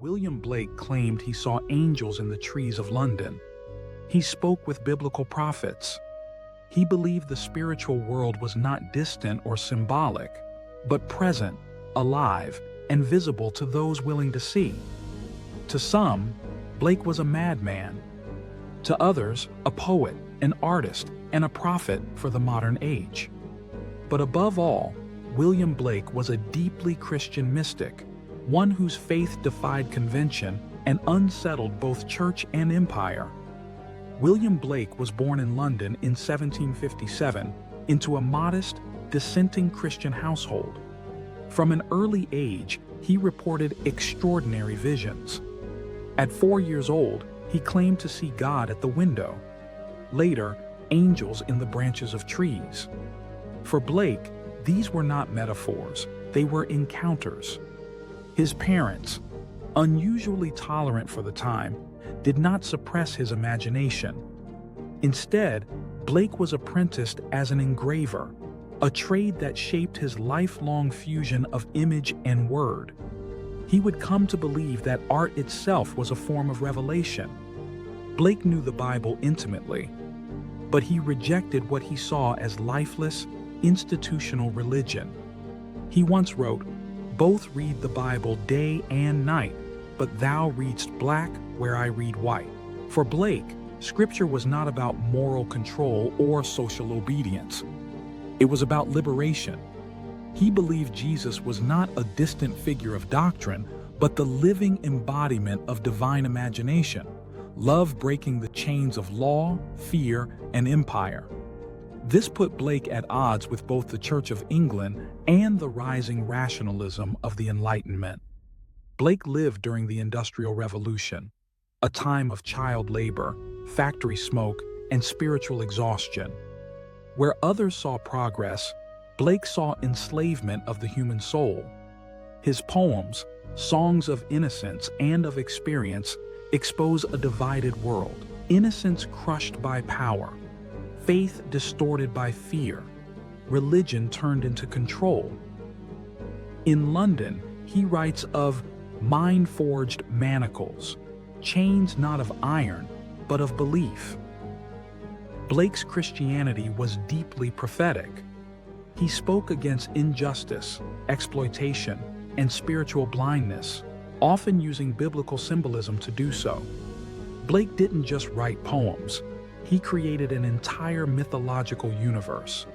William Blake claimed he saw angels in the trees of London. He spoke with biblical prophets. He believed the spiritual world was not distant or symbolic, but present, alive, and visible to those willing to see. To some, Blake was a madman. To others, a poet, an artist, and a prophet for the modern age. But above all, William Blake was a deeply Christian mystic, one whose faith defied convention and unsettled both church and empire. William Blake was born in London in 1757 into a modest, dissenting Christian household. From an early age, he reported extraordinary visions. At 4 years old, he claimed to see God at the window. Later, angels in the branches of trees. For Blake, these were not metaphors, they were encounters. His parents, unusually tolerant for the time, did not suppress his imagination. Instead, Blake was apprenticed as an engraver, a trade that shaped his lifelong fusion of image and word. He would come to believe that art itself was a form of revelation. Blake knew the Bible intimately, but he rejected what he saw as lifeless, institutional religion. He once wrote, "Both read the Bible day and night, but thou readst black where I read white." For Blake, Scripture was not about moral control or social obedience. It was about liberation. He believed Jesus was not a distant figure of doctrine, but the living embodiment of divine imagination, love breaking the chains of law, fear, and empire. This put Blake at odds with both the Church of England and the rising rationalism of the Enlightenment. Blake lived during the Industrial Revolution, a time of child labor, factory smoke, and spiritual exhaustion. Where others saw progress, Blake saw enslavement of the human soul. His poems, songs of innocence and of experience, expose a divided world. Innocence crushed by power, faith distorted by fear, religion turned into control. In London, he writes of mind-forged manacles, chains not of iron, but of belief. Blake's Christianity was deeply prophetic. He spoke against injustice, exploitation, and spiritual blindness, often using biblical symbolism to do so. Blake didn't just write poems. He created an entire mythological universe.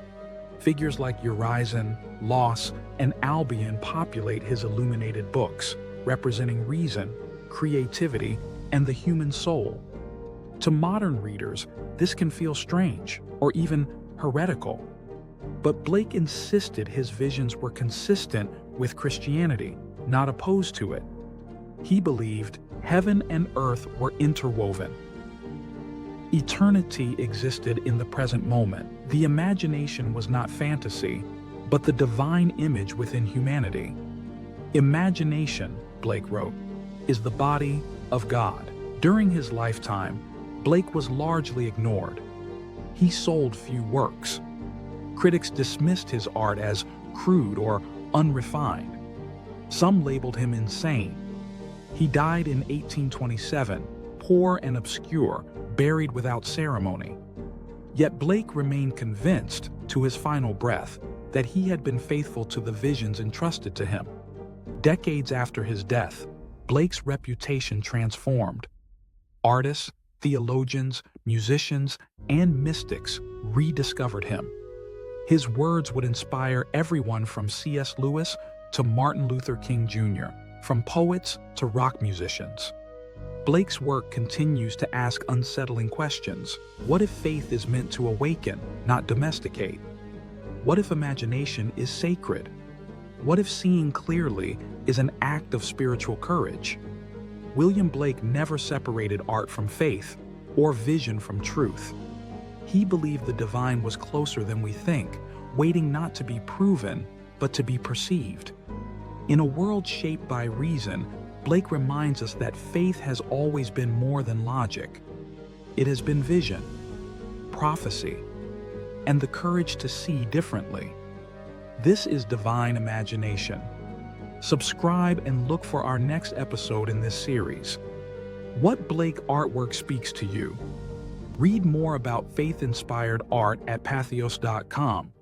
Figures like Urizen, Los, and Albion populate his illuminated books, representing reason, creativity, and the human soul. To modern readers, this can feel strange or even heretical. But Blake insisted his visions were consistent with Christianity, not opposed to it. He believed heaven and earth were interwoven. Eternity existed in the present moment. The imagination was not fantasy, but the divine image within humanity. Imagination, Blake wrote, is the body of God. During his lifetime, Blake was largely ignored. He sold few works. Critics dismissed his art as crude or unrefined. Some labeled him insane. He died in 1827, poor and obscure, buried without ceremony. Yet Blake remained convinced, to his final breath, that he had been faithful to the visions entrusted to him. Decades after his death, Blake's reputation transformed. Artists, theologians, musicians, and mystics rediscovered him. His words would inspire everyone from C.S. Lewis to Martin Luther King Jr., from poets to rock musicians. Blake's work continues to ask unsettling questions. What if faith is meant to awaken, not domesticate? What if imagination is sacred? What if seeing clearly is an act of spiritual courage? William Blake never separated art from faith or vision from truth. He believed the divine was closer than we think, waiting not to be proven, but to be perceived. In a world shaped by reason, Blake reminds us that faith has always been more than logic. It has been vision, prophecy, and the courage to see differently. This is divine imagination, Subscribe and look for our next episode in this series. What Blake artwork speaks to you? Read more about faith-inspired art at Patheos.com.